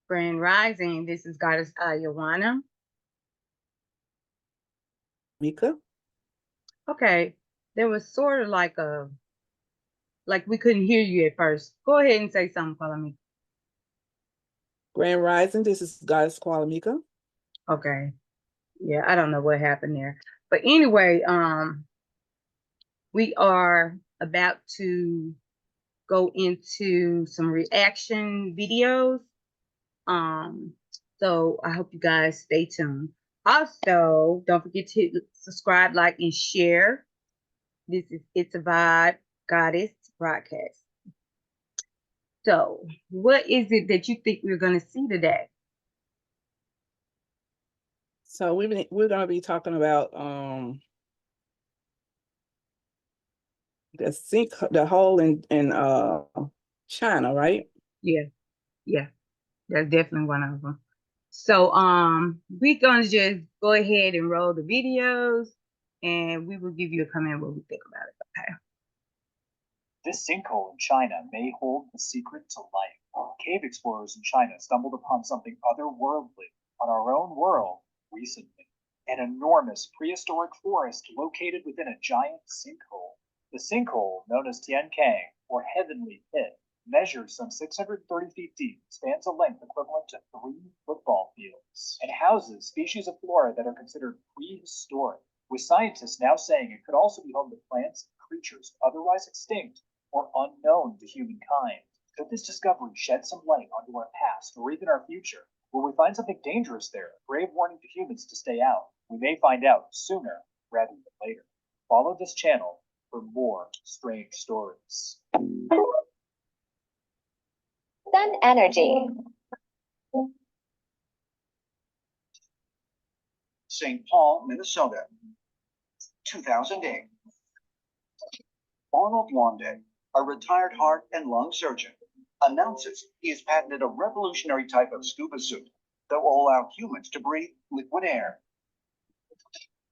Grand Rising. This is Goddess Euwan. Mika? Okay, there was sort of like we couldn't hear you at first. Go ahead and say something, Kuelimika. Grand Rising, this is Goddess Kuelimika. Okay. Yeah, I don't know what happened there. But anyway, we are about to go into some reaction videos. So I hope you guys stay tuned. Also, don't forget to subscribe, like, and share. This is It's a Vibe Goddess broadcast. So, what is it that you think we're going to see today? So we're going to be talking about the hole in China, right? Yeah, that's definitely one of them. So, we're gonna just go ahead and roll the videos, and we will give you a comment what we think about it. Okay. This sinkhole in China may hold the secret to life. Cave explorers in China stumbled upon something otherworldly on our own world recently. An enormous prehistoric forest located within a giant sinkhole. The sinkhole, known as Tiankang, or Heavenly Pit, measures some 630 feet deep, spans a length equivalent to 3 football fields, and houses species of flora that are considered prehistoric, with scientists now saying it could also be home to plants and creatures otherwise extinct or unknown to humankind. Could this discovery shed some light onto our past or even our future? Will we find something dangerous there, a grave warning to humans to stay out? We may find out sooner rather than later. Follow this channel for more strange stories. Sun energy. St. Paul, Minnesota, 2008. Arnold Wande, a retired heart and lung surgeon, announces he has patented a revolutionary type of scuba suit that will allow humans to breathe liquid air.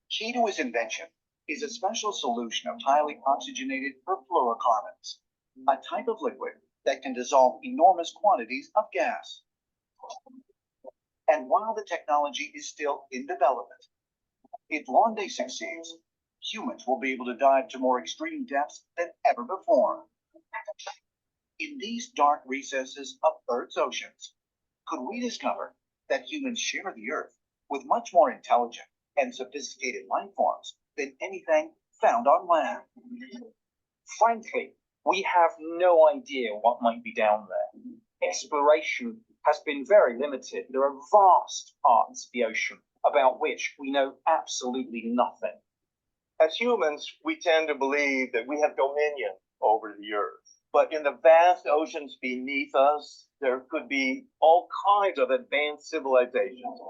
Key to his invention is a special solution of highly oxygenated perfluorocarbons, a type of liquid that can dissolve enormous quantities of gas. And while the technology is still in development, if Wande succeeds, humans will be able to dive to more extreme depths than ever before. In these dark recesses of Earth's oceans, could we discover that humans share the Earth with much more intelligent and sophisticated life forms than anything found on land? Frankly, we have no idea what might be down there. Exploration has been very limited. There are vast parts of the ocean about which we know absolutely nothing. As humans, we tend to believe that we have dominion over the Earth. But in the vast oceans beneath us, there could be all kinds of advanced civilizations,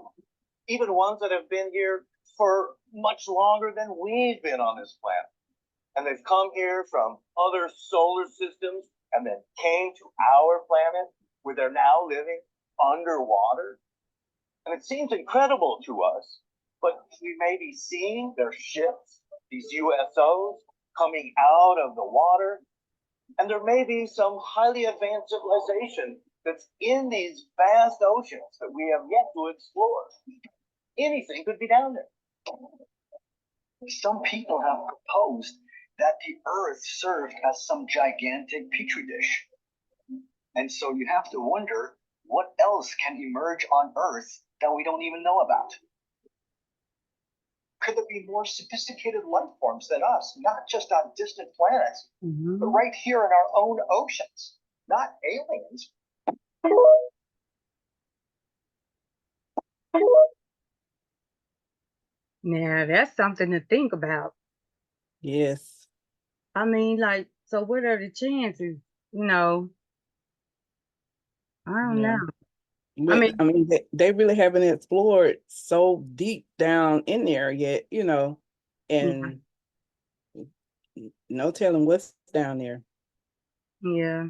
even ones that have been here for much longer than we've been on this planet. And they've come here from other solar systems and then came to our planet where they're now living underwater. And it seems incredible to us, but we may be seeing their ships, these USOs, coming out of the water. And there may be some highly advanced civilization that's in these vast oceans that we have yet to explore. Anything could be down there. Some people have proposed that the Earth served as some gigantic petri dish. And so you have to wonder what else can emerge on Earth that we don't even know about. Could there be more sophisticated life forms than us, not just on distant planets, but right here in our own oceans, not aliens? Now, that's something to think about. Yes. I mean, like, so what are the chances? I don't know. I mean, they really haven't explored so deep down in there yet, and no telling what's down there. Yeah.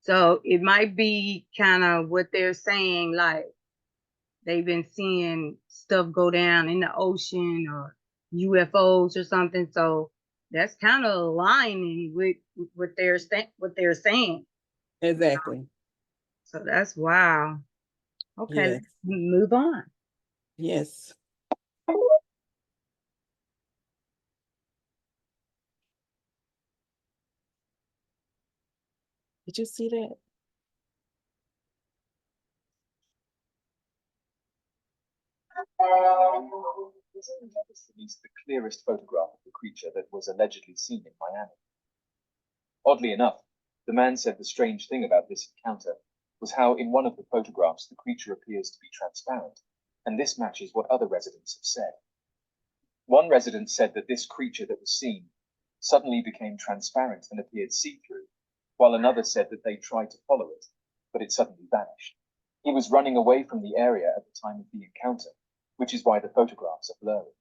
So it might be kind of what they're saying, like they've been seeing stuff go down in the ocean or UFOs or something. So that's kind of aligning with what they're saying. Exactly. So that's wow. Okay, Yes. let's move on. Yes. Did you see that? Released the clearest photograph of the creature that was allegedly seen in Miami. Oddly enough, the man said the strange thing about this encounter was how in one of the photographs the creature appears to be transparent, and this matches what other residents have said. One resident said that this creature that was seen suddenly became transparent and appeared see-through, while another said that they tried to follow it, but it suddenly vanished. He was running away from the area at the time of the encounter, which is why the photographs are blurry.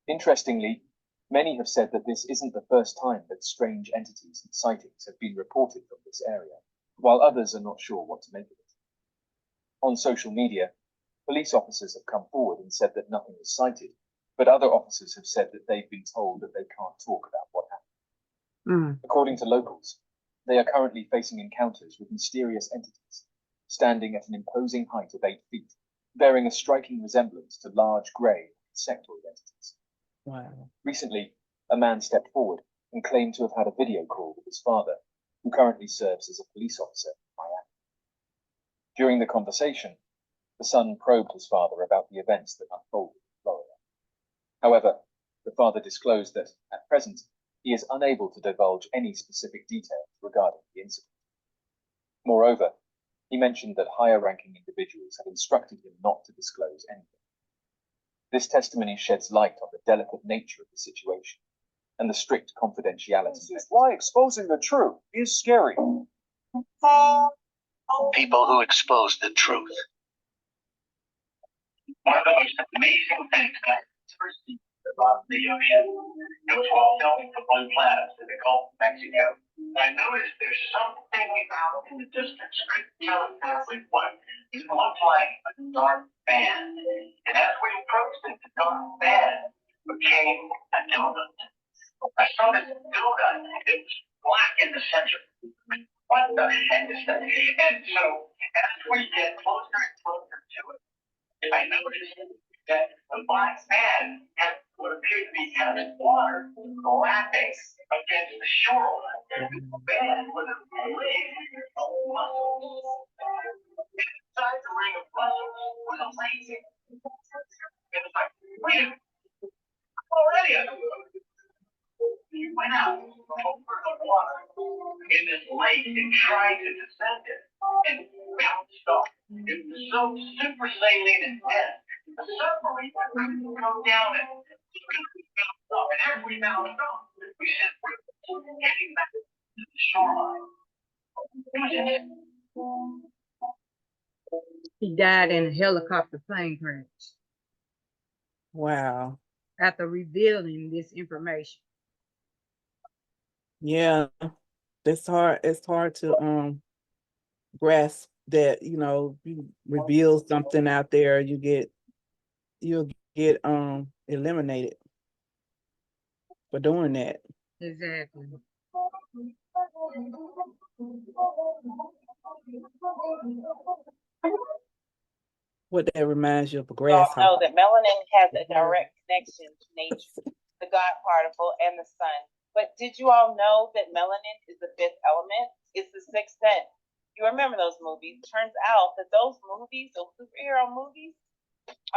Interestingly, many have said that this isn't the first time that strange entities and sightings have been reported from this area, while others are not sure what to make of it. On social media, police officers have come forward and said that nothing was sighted, but other officers have said that they've been told that they can't talk about what happened. According to locals, they are currently facing encounters with mysterious entities, standing at an imposing height of 8 feet, bearing a striking resemblance to large grey insectoid entities. Wow. Recently, a man stepped forward and claimed to have had a video call with his father, who currently serves as a police officer in Miami. During the conversation, the son probed his father about the events that unfolded in Florida. However, the father disclosed that, at present, he is unable to divulge any specific details regarding the incident. Moreover, he mentioned that higher-ranking individuals have instructed him not to disclose anything. This testimony sheds light on the delicate nature of the situation and the strict confidentiality. This is why exposing the truth is scary. People who expose the truth. One of the most amazing things I've ever seen about the ocean, it was while filming for Blue Planets in the Gulf of Mexico. I noticed there's something out in the distance, couldn't tell exactly what. It looked like a dark band. And as we approached it, the dark band became a donut. I saw this donut, it was black in the center. What the heck is that? And so as we get closer and closer to it, I noticed that the black band had what appeared to be kind of water lapping against the shoreline. The band was a ring of muscles. Inside the ring of muscles was a lazy. It was like, wait a minute, already. We went out over the water in this lake and tried to descend it and bounced off. It was so super saline and dense. The submarine would go down and bounce off. And as we bounced off, we said, we're getting back to the shoreline. He died in a helicopter plane crash Wow. after revealing this information. Yeah. It's hard to grasp that, you reveal something out there, you'll get eliminated for doing that. Exactly. What that reminds you of a We all know grasshopper. that melanin has a direct connection to nature, the God particle, and the sun. But did you all know that melanin is the fifth element? It's the sixth sense. You remember those movies? Turns out that those movies, those superhero movies,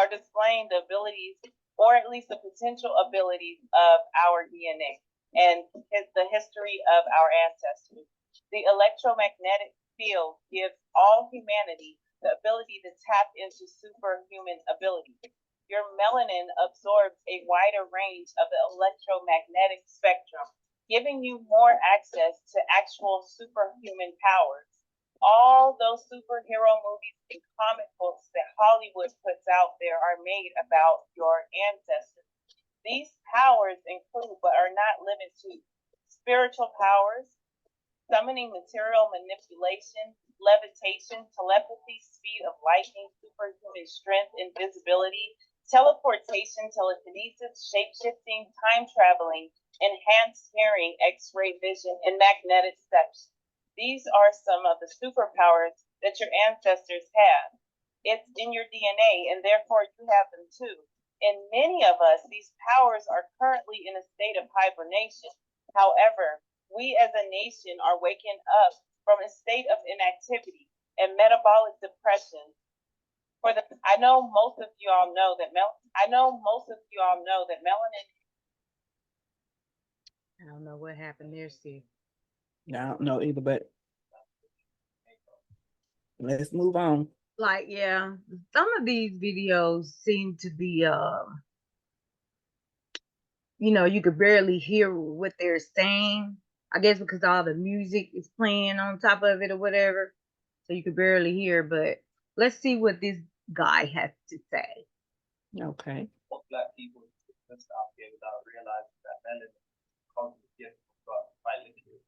are displaying the abilities, or at least the potential abilities of our DNA and the history of our ancestors. The electromagnetic field gives all humanity the ability to tap into superhuman abilities. Your melanin absorbs a wider range of the electromagnetic spectrum, giving you more access to actual superhuman powers. All those superhero movies and comic books that Hollywood puts out there are made about your ancestors. These powers include, but are not limited to, spiritual powers, summoning material manipulation, levitation, telepathy, speed of lightning, superhuman strength, invisibility, teleportation, telekinesis, shape-shifting, time traveling, enhanced hearing, X-ray vision, and magnetic perception. These are some of the superpowers that your ancestors have. It's in your DNA, and therefore you have them too. In many of us, these powers are currently in a state of hibernation. However, we as a nation are waking up from a state of inactivity and metabolic depression. I know most of you all know that melanin. I don't know what happened there, Steve. I don't know either, but let's move on. Like, yeah, some of these videos seem to be you could barely hear what they're saying. I guess because all the music is playing on top of it or whatever. So you could barely hear, but let's see what this guy has to say. Okay. Black people exist out here without realizing that melanin causes the gift of God by liquid.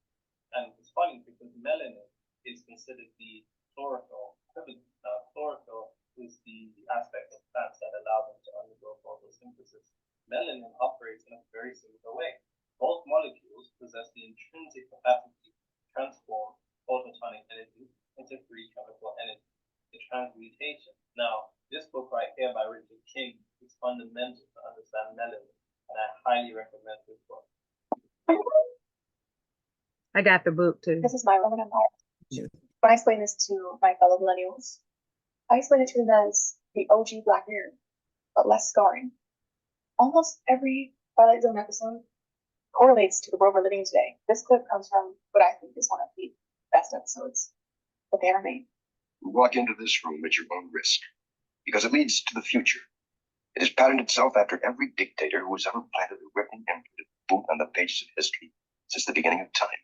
And it's funny because melanin is considered the chlorophyll equivalent. Now, chlorophyll is the aspect of plants that allow them to undergo photosynthesis. Melanin operates in a very similar way. Both molecules possess the intrinsic capacity to transform photonic energy into free chemical energy, the transmutation. Now, this book right here by Richard King is fundamental to understand melanin, and I highly recommend this book. I got the book too. This is my Roman Empire. Yeah. When I explain this to my fellow millennials, I explain it to them as the OG Black Mirror, but less scarring. Almost every Twilight Zone episode correlates to the world we're living in today. This clip comes from what I think is one of the best episodes that they ever made. You walk into this room at your own risk, because it leads to the future. It has patterned itself after every dictator who has ever planted a written imprinted boot on the pages of history since the beginning of time.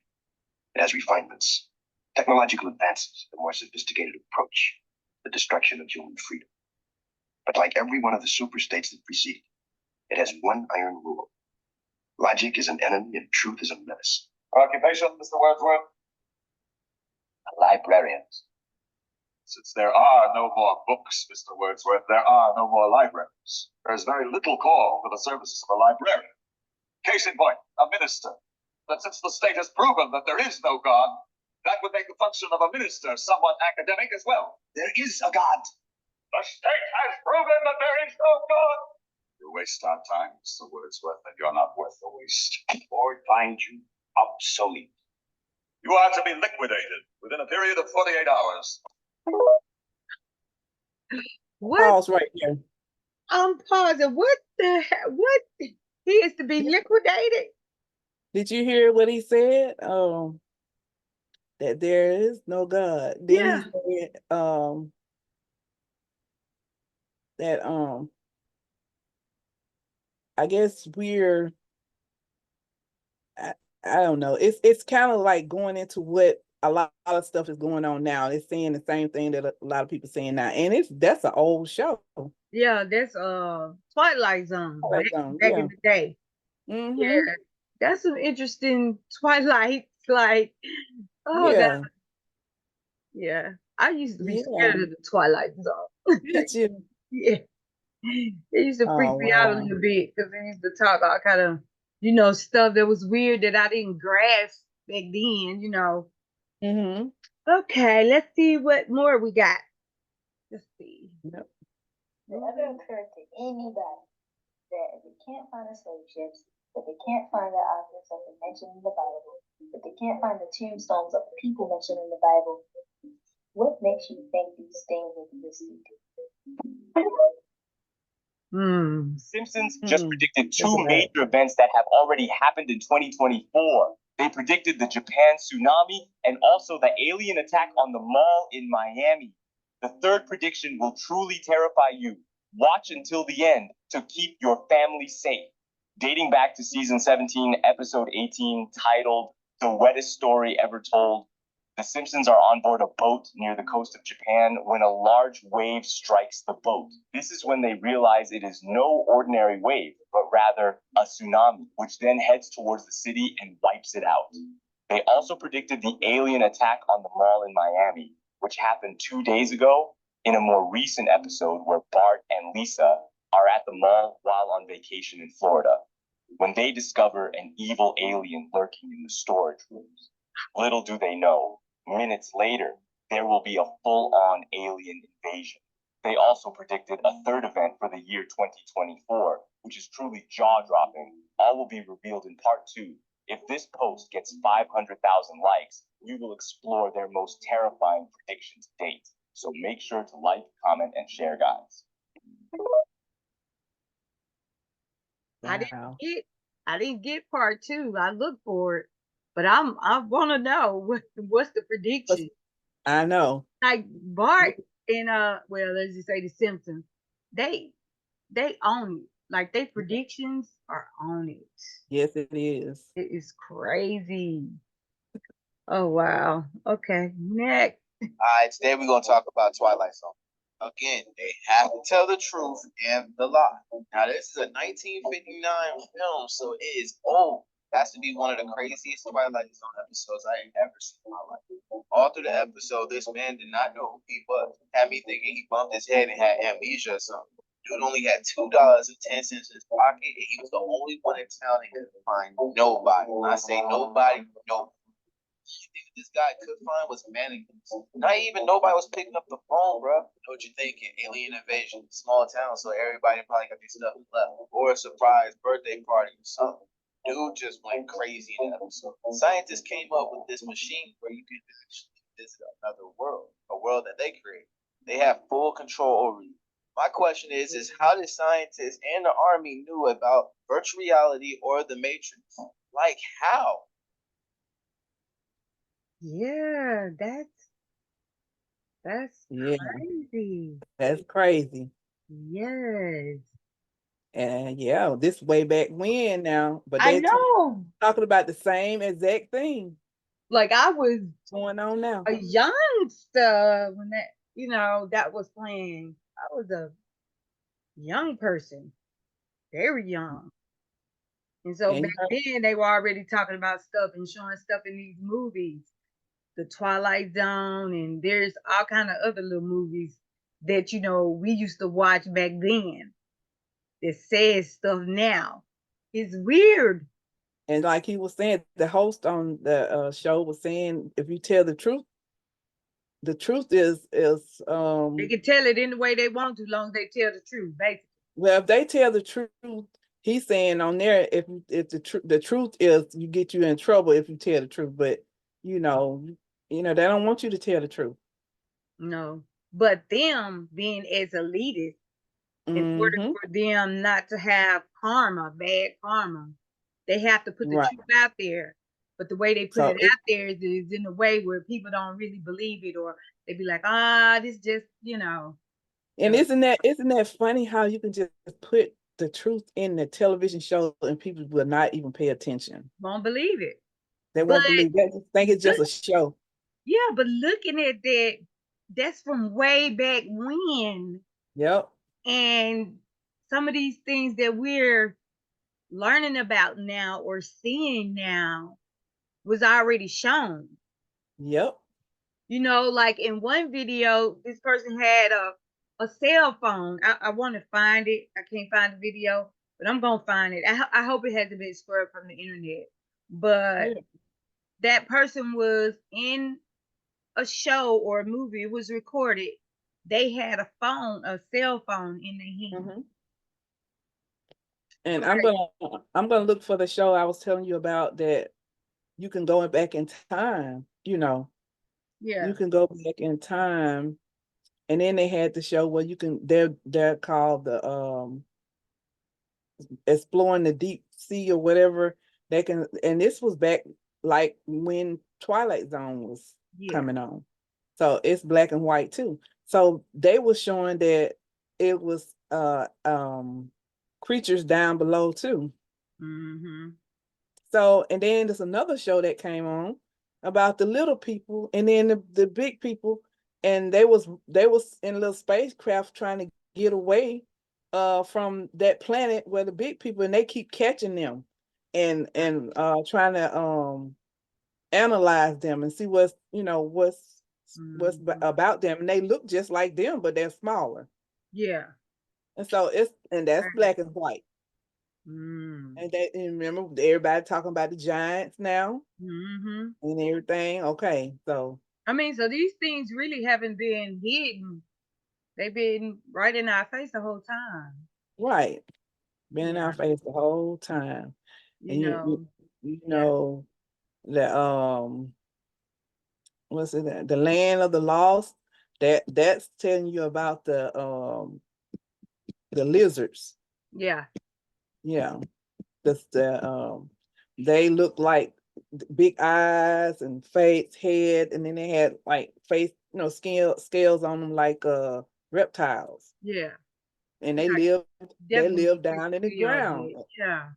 It has refinements, technological advances, a more sophisticated approach, the destruction of human freedom. But like every one of the superstates that preceded, it has one iron rule. Logic is an enemy and truth is a menace. Occupation, Mr. Wordsworth? Librarians. Since there are no more books, Mr. Wordsworth, there are no more libraries. There is very little call for the services of a librarian. Case in point, a minister. But since the state has proven that there is no God, that would make the function of a minister somewhat academic as well. There is a God. The state has proven that there is no God. You waste our time, Mr. Wordsworth, and you're not worth the waste. Or find you obsolete. You are to be liquidated within a period of 48 hours. What? Pause right here. I'm pausing. What the heck? What? He is to be liquidated? Did you hear what he said? That there is no God. Then he said that I guess I don't know. It's kind of like going into what a lot of stuff is going on now. It's saying the same thing that a lot of people saying now, and that's an old show. Yeah, that's Twilight Zone. Back in the day. Mm-hmm. Yeah, that's some interesting Twilight. Like, God. Yeah, I used to be scared of the Twilight Zone. Did you? Yeah, it used to freak me out a little bit because they used to talk all kind of stuff that was weird that I didn't grasp back then. Mm-hmm. Okay, let's see what more we got. Let's see. Yep. It ever occurred to anybody that if they can't find the slave ships, that they can't find the objects that they mentioned in the Bible, that they can't find the tombstones of the people mentioned in the Bible, what makes you think these things exist? Simpsons just predicted two major events that have already happened in 2024. They predicted the Japan tsunami and also the alien attack on the mall in Miami. The third prediction will truly terrify you. Watch until the end to keep your family safe. Dating back to season 17, episode 18, titled The Wettest Story Ever Told, the Simpsons are on board a boat near the coast of Japan when a large wave strikes the boat. This is when they realize it is no ordinary wave, but rather a tsunami, which then heads towards the city and wipes it out. They also predicted the alien attack on the mall in Miami, which happened 2 days ago in a more recent episode where Bart and Lisa are at the mall while on vacation in Florida, when they discover an evil alien lurking in the storage rooms. Little do they know, minutes later, there will be a full-on alien invasion. They also predicted a third event for the year 2024, which is truly jaw-dropping. All will be revealed in part 2. If this post gets 500,000 likes, we will explore their most terrifying prediction to date. So make sure to like, comment, and share, guys. Wow. I didn't get part 2. I looked for it, but I want to know what's the prediction. I know. Like Bart and well, let's just say the Simpsons, they own it. Like their predictions are on it. Yes, it is. It is crazy. Oh wow. Okay, next. All right, today we're gonna talk about Twilight Zone. Again, they have to tell the truth and the lie. Now, this is a 1959 film, so it is old. Has to be one of the craziest Twilight Zone episodes I ain't ever seen in my life. All through the episode, this man did not know who he was. Had me thinking he bumped his head and had amnesia or something. Dude only had $2.10 in his pocket, and he was the only one in town and couldn't find nobody. When I say nobody, nobody. The thing this guy could find was mannequins. Not even nobody was picking up the phone, bro. You know what you're thinking? Alien invasion, small town, so everybody probably got their stuff left. Or a surprise birthday party or something. Dude just went crazy in the episode. Scientists came up with this machine where you can actually visit another world, a world that they created. They have full control over you. My question is how did scientists and the army knew about virtual reality or the Matrix? Like how? Yeah, that's Yeah, crazy. that's crazy. Yes. And yeah, this way back when now, but I they know. talking about the same exact thing Like I was going on now. a youngster when that was playing. I was a young person, very young. And so And back then they were already talking about stuff and showing stuff in these movies. The Twilight Zone, and there's all kind of other little movies that we used to watch back then that says stuff now. It's weird. and like he was saying, the host on the show was saying, if you tell the truth is They can tell it any way they want to, long as they tell the truth, basically. well, if they tell the truth, he's saying on there, if the truth is you get you in trouble if you tell the truth, but they don't want you to tell the truth. No, but them being as elitists, in order for them not to have bad karma, they have to put the truth out there. But the way they put it out there is in a way where people don't really believe it, or they be like, this just, And isn't that funny how you can just put the truth in the television show and people will not even pay attention? Won't believe it. They won't believe that. Just think it's just a show. Yeah, but looking at that's from way back when. Yep. And some of these things that we're learning about now or seeing now was already shown. Yep. Like in one video, this person had a cell phone. I want to find it. I can't find the video, but I'm going to find it. I hope it hasn't been scrubbed from the internet. But that person was in a show or a movie. It was recorded. They had a cell phone in their hand. And I'm gonna look for the show I was telling you about that you can go back in time, Yeah. You can go back in time. And then they had the show where they're called the Exploring the Deep Sea or whatever. And this was back like when Twilight Zone was coming on. So it's black and white too. So they were showing that it was creatures down below too. So, and then there's another show that came on about the little people and then the big people, and they was in a little spacecraft trying to get away from that planet where the big people, and they keep catching them and trying to analyze them and see what's about them, and they look just like them, but they're smaller. Yeah. And so that's black and white. And remember everybody talking about the giants now and everything. Okay, so so these things really haven't been hidden They've been right in our face the whole time. Right. Been in Yeah. our face the whole time. And You know. you Yeah. know the what's it, the land of the lost, that's telling you about the lizards. Yeah. Yeah. They look like big eyes and face, head, and then they had like face, scales on them like reptiles. Yeah. And I they definitely live see down in the video of ground. it. Yeah.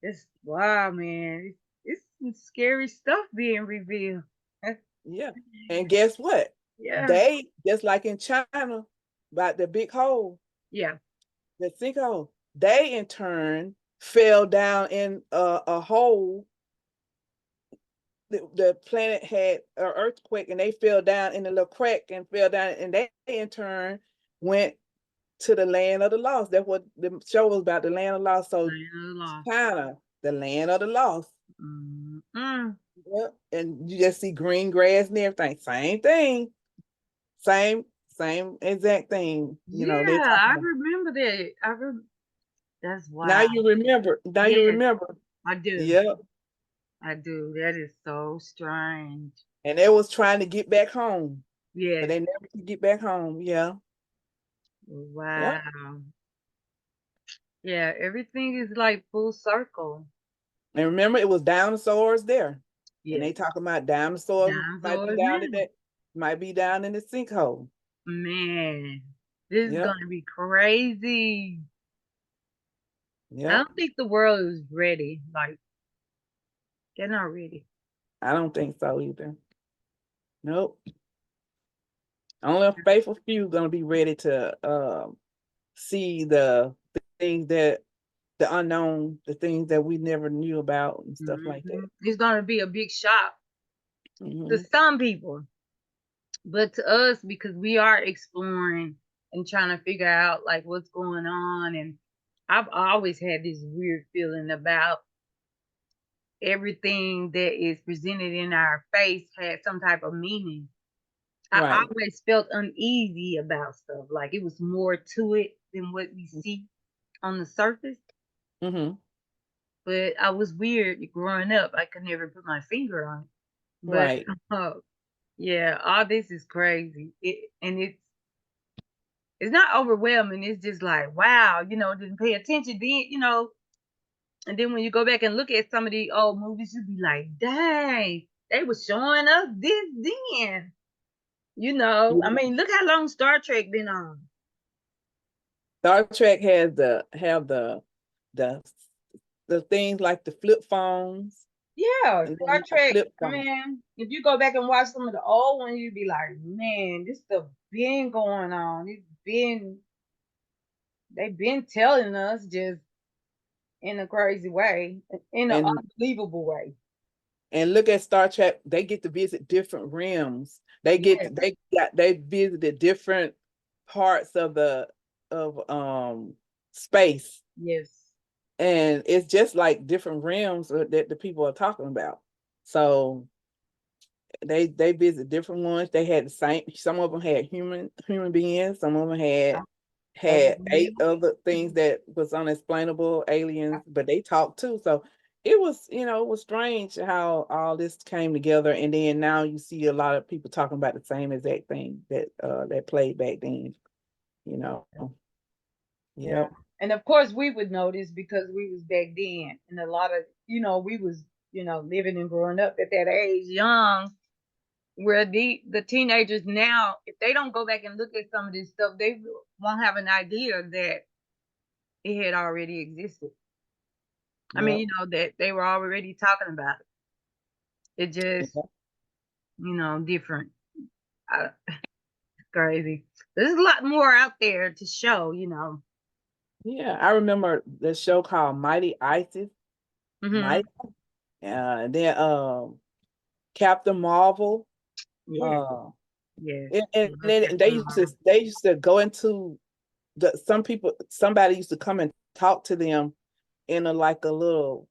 It's wow, man. It's some scary stuff being revealed. Yeah. And guess what? Yeah. They, just like in China, about the big hole, Yeah. the sinkhole, they in turn fell down in a hole. The planet had an earthquake and they fell down in a little crack and fell down, and they in turn went to the land of the lost. That's what the show was about, the land of the lost. So Land of the lost. China, the land of the lost. Mm-mm. Yep. And you just see green grass and everything. Same thing. Same exact thing. Yeah, They're talking I about. remember that. That's Now wow. you remember. Now you Yes, remember. I do. Yep. I do. That is so strange. And they was trying to get back home, but Yes. they never could get back home. Yeah. Wow. Yep. Yeah, everything is like full circle. And remember, it was dinosaurs there. And Yes. they talking about dinosaurs might be Dinosaurs down in now. that, might be down in the sinkhole. Man, this is Yep. gonna be crazy. I Yep. don't think the world is ready. Like, they're not ready. I don't think so either. Nope. Only a faithful few gonna be ready to see the things that the unknown, the things that we never knew about and stuff like that. It's gonna be a big shock to Mhm. some people, but to us, because we are exploring and trying to figure out like what's going on, and I've always had this weird feeling about everything that is presented in our face had some type of meaning. I Right. always felt uneasy about stuff, like it was more to it than what we see on the surface. Mm-hmm. But I was weird growing up. I could never put my finger on it. But Right. yeah, all this is crazy. It's not overwhelming. It's just like, wow, didn't pay attention then. And then when you go back and look at some of the old movies, you be like, dang, they were showing us this then. I Yeah. mean, look how long Star Trek been on. Star Trek has the the things like the flip phones. Yeah, And Star then the Trek, flip phone. man. If you go back and watch some of the old ones, you'd be like, man, this stuff been going on. They've been telling us just in a crazy way, in an And unbelievable way. and look at Star Trek, they get to visit different realms. Yes. They visited different parts of the of space. Yes. And it's just like different realms that the people are talking about. So they visit different ones. They had the same, some of them had human beings, some of them had 8 other things that was unexplainable aliens, but they talked too. So it was, it was strange how all this came together. And then now you see a lot of people talking about the same exact thing that played back then, you know. Yeah. Yep. And of course we would know this because we was back then. And a lot of, we was, living and growing up at that age young, where the teenagers now, if they don't go back and look at some of this stuff, they won't have an idea that it had already existed. I mean, Yep. that they were already talking about it. It just, Yep. Different. Crazy. There's a lot more out there to show. Yeah, I remember the show called Mighty Isis. Mhm. Mighty. Then Captain Marvel. Yeah. Yes. And then they used to go into somebody used to come and talk to them in like a little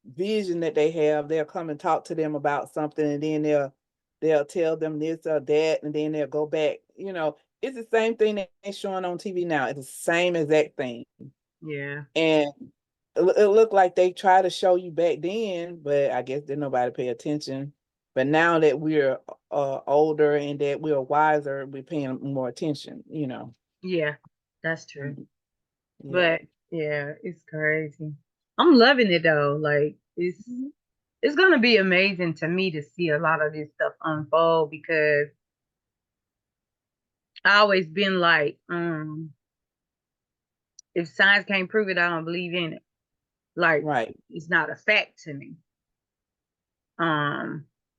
vision that they have. They'll come and talk to them about something, and then they'll tell them this or that, and then they'll go back. it's the same thing that they're showing on TV now. It's the same exact thing. Yeah. And it looked like they tried to show you back then, but I guess didn't nobody pay attention. But now that we're older and that we're wiser, we're paying more attention, you know. Yeah, that's true. Yeah. But yeah, it's crazy. I'm loving it though. Like it's gonna be amazing to me to see a lot of this stuff unfold because I always been like, if science can't prove it, I don't believe in it. Like, right. It's not a fact to me.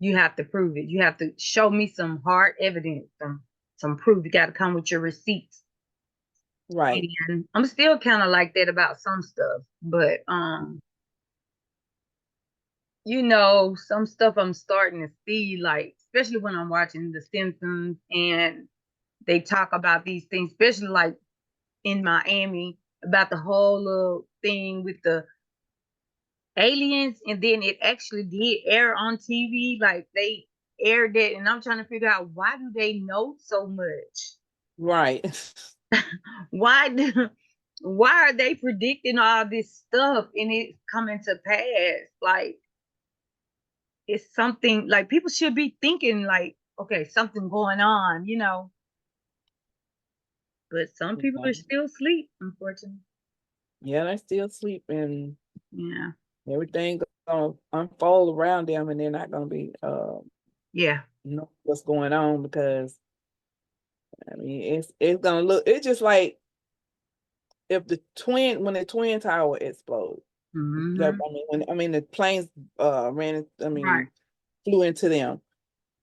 You have to prove it. You have to show me some hard evidence, some proof. You got to come with your receipts. Right. And I'm still kind of like that about some stuff, but you know, some stuff I'm starting to see, like especially when I'm watching The Simpsons and they talk about these things, especially like in Miami about the whole little thing with the aliens, and then it actually did air on TV. Like they aired it, and I'm trying to figure out why do they know so much? Right. Why are they predicting all this stuff and it's coming to pass? Like it's something like people should be thinking like, okay, something going on, you know. But some people are still asleep, unfortunately. Yeah, they still sleep and yeah, everything gonna unfold around them, and they're not gonna be yeah, know what's going on because I mean it's gonna look. It's just like if when the twin tower exploded. I mean the planes right. flew into them.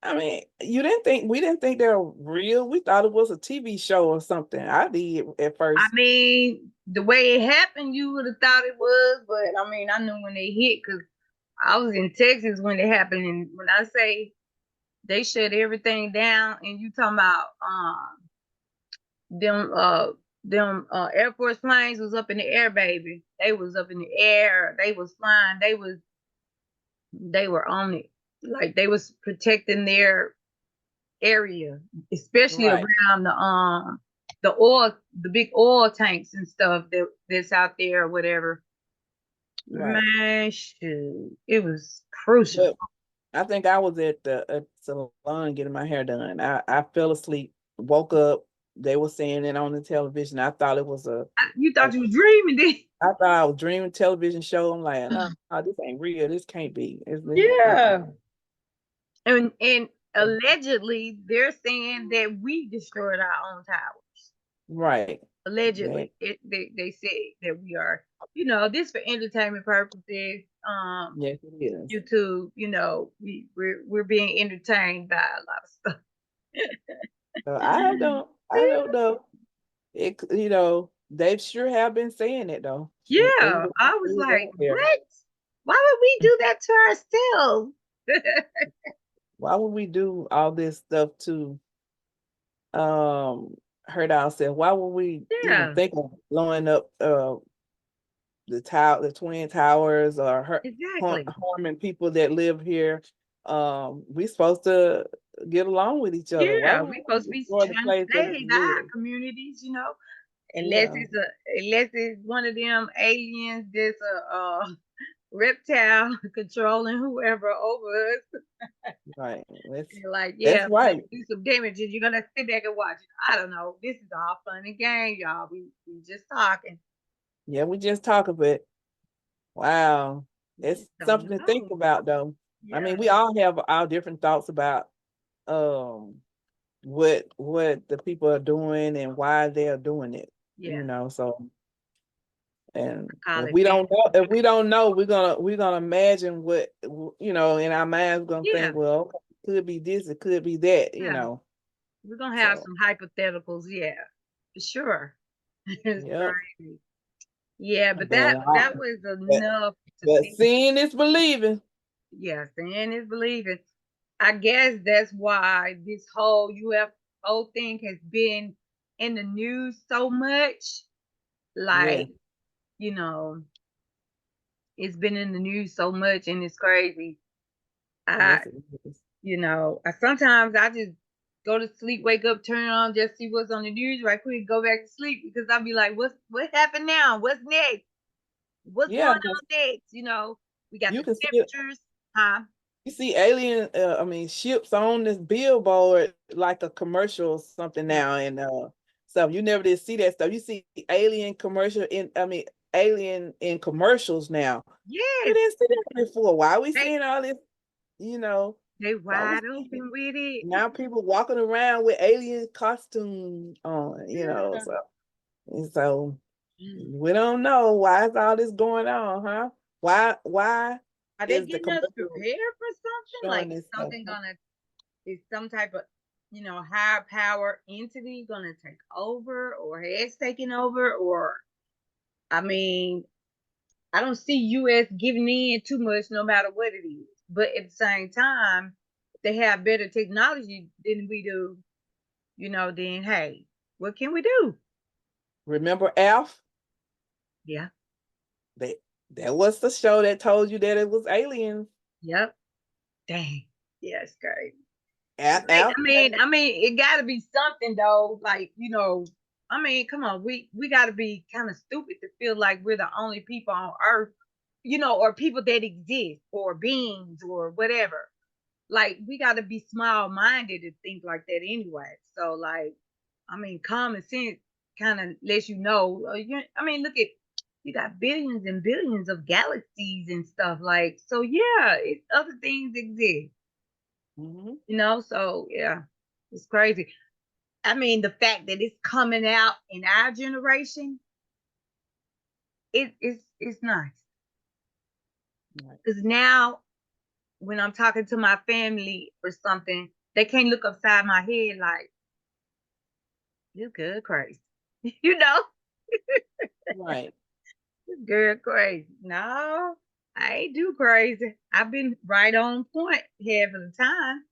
I mean, we didn't think they were real. We thought it was a TV show or something. I did at first. I mean, the way it happened, you would have thought it was, but I mean, I knew when they hit because I was in Texas when it happened, and when I say they shut everything down, and you talking about them Air Force planes was up in the air, baby. They was up in the air. They was flying. They were on it. Like they was protecting their area, especially Right. around the big oil tanks and stuff that's out there or whatever. Right. Man, shoot, it was crucial. But I think I was at the salon getting my hair done. I fell asleep, woke up. They were saying it on the television. I thought it was You thought you was dreaming, did you? I thought I was dreaming television show. I'm like, no, this ain't real. This can't be. Yeah. And allegedly they're saying that we destroyed our own towers. Right. Allegedly. They say that we are, you know, this for entertainment purposes. Yes, it is. YouTube, you know, we're being entertained by a lot of stuff. I don't know. It, you know, they sure have been saying it though. Yeah, I was like, what? Why would we do that to ourselves? Why would we do all this stuff to hurt ourselves? Why would we even think of blowing up the twin towers or harming people that live here? We supposed to get along with each other. Yeah, we supposed to be trying to save our communities, you know. Unless it's one of them aliens that's a reptile controlling whoever over us. Right. You're like, yeah, that's right. Do some damage and you're gonna sit back and watch it. I don't know. This is all fun and game, y'all. We just talking. Yeah, we just talk a bit. Wow. It's something to think about though. Yeah. I mean, we all have our different thoughts about what the people are doing and why they're doing it. Yeah. You know, so and if we don't know, we're gonna imagine what you know in our minds. We're gonna think, well, okay, it could be this, it could be that. You know, we're gonna have some hypotheticals. Yeah, for sure. It's crazy. Yeah, but that was enough. But seeing is believing. Yeah, seeing is believing. I guess that's why this whole UFO thing has been in the news so much. Like, you know, it's been in the news so much and it's crazy. You know, sometimes I just go to sleep, wake up, turn it on, just see what's on the news right quick, go back to sleep because I'll be like, what happened now? What's next? What's Yeah, going on next? You know, we got you the can see it. temperatures, huh? You see alien, ships on this billboard like a commercial or something now, and stuff. You never did see that stuff. You see alien in commercials now. We Yes, didn't see that before. Why are we they seeing all this? You know, they why we wide seeing open with it. now people walking around with alien costumes on? You know, Yeah. so Mm. we don't know why is all this going on, huh? Why Are they is the getting us commercial prepared for something? showing Like this stuff? is some type of higher power entity gonna take over or has taken over? Or I mean, I don't see US giving in too much no matter what it is. But at the same time, if they have better technology than we do, then hey, what can we do? Remember Alf? Yeah. That was the show that told you that it was aliens. Yep. Dang. Yeah, it's crazy. Alf. I mean, it got to be something though. Like, I mean, come on, we got to be kind of stupid to feel like we're the only people on Earth, or people that exist, or beings, or whatever. Like, we got to be small minded to think like that anyway. So, like, I mean, common sense kind of lets you know. I mean, look at you got billions and billions of galaxies and stuff. Like, so yeah, other things exist. So yeah, it's crazy. I mean, the fact that it's coming out in our generation, it's nice. Because now when I'm talking to my family or something, they can't look upside my head like, you good crazy. you know? Right. You good crazy. No, I ain't do crazy. I've been right on point half of the time.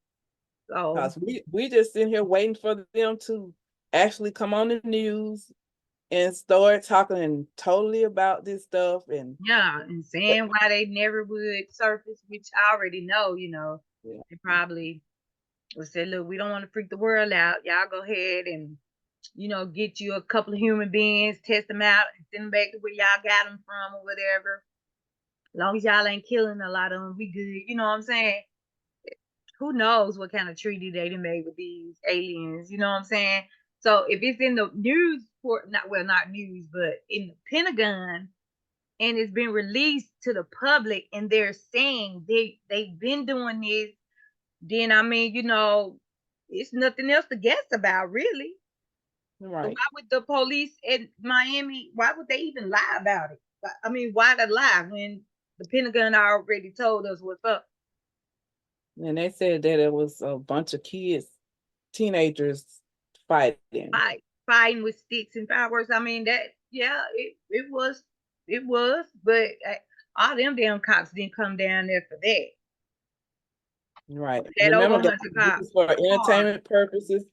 So Because we just sitting here waiting for them to actually come on the news and start talking totally about this stuff. And yeah, and saying why they never would surface, which I already know, yeah. they probably would say, look, we don't want to freak the world out. Y'all go ahead and, get you a couple of human beings, test them out, and send them back to where y'all got them from or whatever. As long as y'all ain't killing a lot of them, we good. You know what I'm saying? Who knows what kind of treaty they done made with these aliens? You know what I'm saying? So if it's in the news, not news, but in the Pentagon, and it's been released to the public, and they're saying they've been doing this, then I mean, it's nothing else to guess about, really. Right. So why would the police in Miami? Why would they even lie about it? I mean, why the lie when the Pentagon already told us what's up? And they said that it was a bunch of kids, teenagers fighting. Fighting with sticks and fireworks. I mean, it was, but all them damn cops didn't come down there for that. Right. That Remember, over 100 cops for entertainment purposes.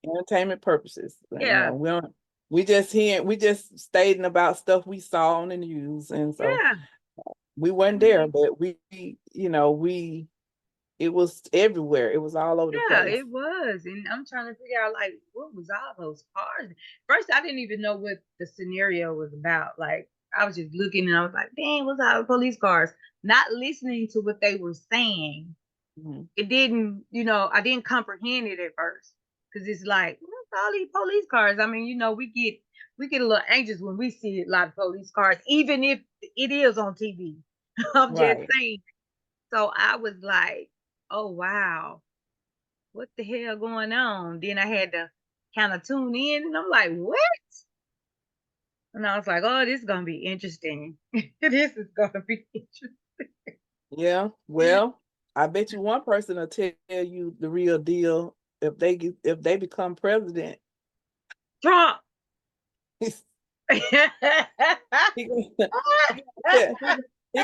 Entertainment purposes. Yeah. We just stating about stuff we saw on the news, and so we weren't there, but it was everywhere. It was all over the place. Yeah, it was. And I'm trying to figure out, like, what was all those cars? First, I didn't even know what the scenario was about. Like, I was just looking and I was like, dang, what's all the police cars? Not listening to what they were saying. It didn't, I didn't comprehend it at first. Because it's like, what's all these police cars? I mean, we get a little anxious when we see a lot of police cars, even if it is on TV. I'm just saying. So I was like, oh wow, what the hell going on? Then I had to kind of tune in, and I'm like, what? And I was like, oh, this is gonna be interesting. This is gonna be interesting. Yeah, well, I bet you one person will tell you the real deal if they become president. Trump. He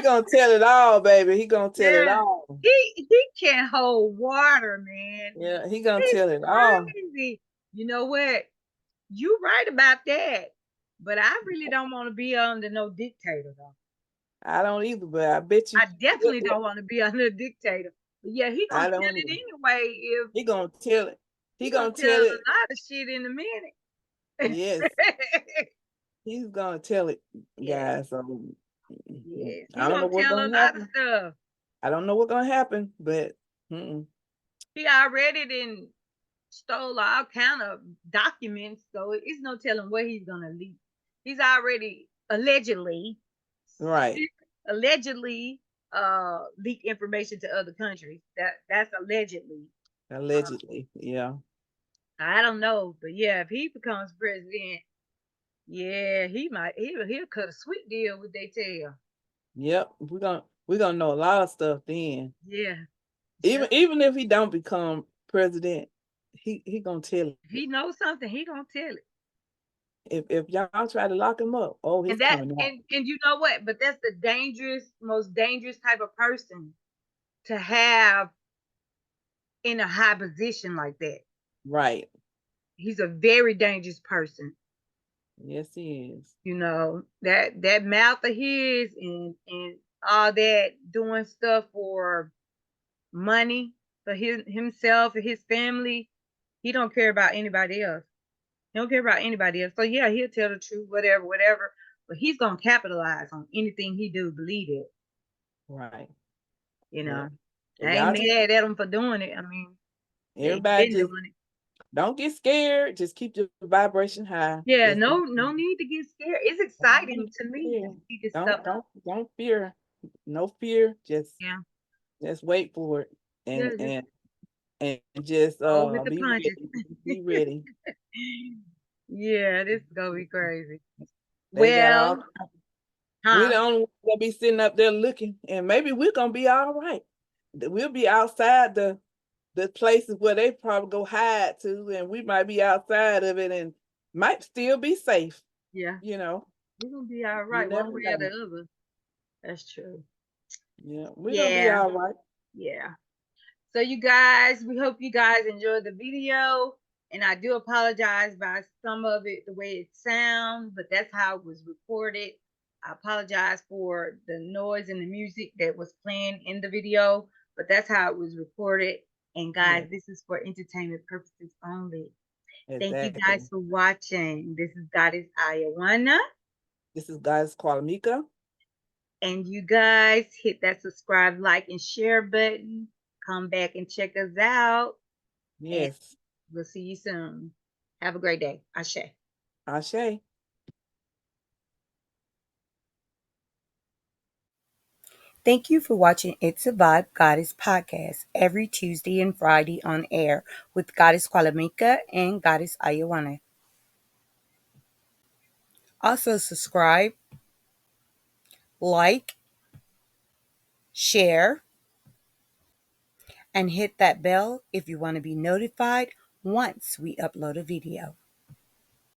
gonna tell it all, baby. He gonna tell it all. He can't hold water, man. Yeah, he gonna tell it all. Crazy. You know what? You right about that. But I really don't want to be under no dictator, though. I don't either, but I bet you. I definitely don't want to be under a dictator. Yeah, he I gonna tell don't it know. anyway. If He gonna tell it. he He gonna gonna tell tell a it. lot of shit in a minute. Yes, he's gonna tell it, Yeah, guys. So yes, he I don't know gonna what's tell a gonna lot of happen. stuff. I don't know what's gonna happen, but mm-mm. He already done stole all kind of documents, so it's no telling what he's gonna leak. He's already Right. allegedly leaked information to other countries. That's allegedly. Allegedly, yeah. I don't know, but yeah, if he becomes president, yeah, he'll cut a sweet deal with they tell. Yep. We're gonna know a lot of stuff then. Yeah. Even if he don't become president, he gonna tell it. If he knows something, he gonna tell it. If y'all try to lock him up, oh, he's And that coming out. and you know what? But that's the most dangerous type of person to have in a high position like that. Right. He's a very dangerous person. Yes, he is. You know, that mouth of his and all that doing stuff for money for himself and his family. He don't care about anybody else. He don't care about anybody else. So yeah, he'll tell the truth, whatever. But he's gonna capitalize on anything he do. Believe it. Right. You know, Yeah. I ain't Y'all mad at him for doing it. I mean, they've everybody been just doing it. don't get scared. Just keep your vibration high. Yeah, Just no need to get scared. It's exciting to me to see this stuff. don't fear. No fear. Yeah. Just wait for it. Yeah, And just roll with the be punches. ready. Be ready. Yeah, this is gonna be crazy. They got all Well, we huh? the only ones gonna be sitting up there looking, and maybe we're gonna be all right. We'll be outside the places where they probably go hide to, and we might be outside of it and might still be safe. Yeah. You know, We're gonna be all you right one never way or the know. other. That's true. Yeah, we're gonna be Yeah. all right. Yeah. So you guys, we hope you guys enjoyed the video. And I do apologize by some of it, the way it sounds, but that's how it was recorded. I apologize for the noise and the music that was playing in the video, but that's how it was recorded. And guys, this is for entertainment purposes only. Thank you guys Exactly. for watching. This is Goddess Euwan. This is Goddess Kuelimika. And you guys hit that subscribe, like, and share button. Come back and check us out. Yes. And we'll see you soon. Have a great day. Ashe. Ashe. Thank you for watching It's a Vibe Goddess podcast every Tuesday and Friday on air with Goddess Kuelimika and Goddess Euwan. Also subscribe, like, share, and hit that bell if you want to be notified once we upload a video.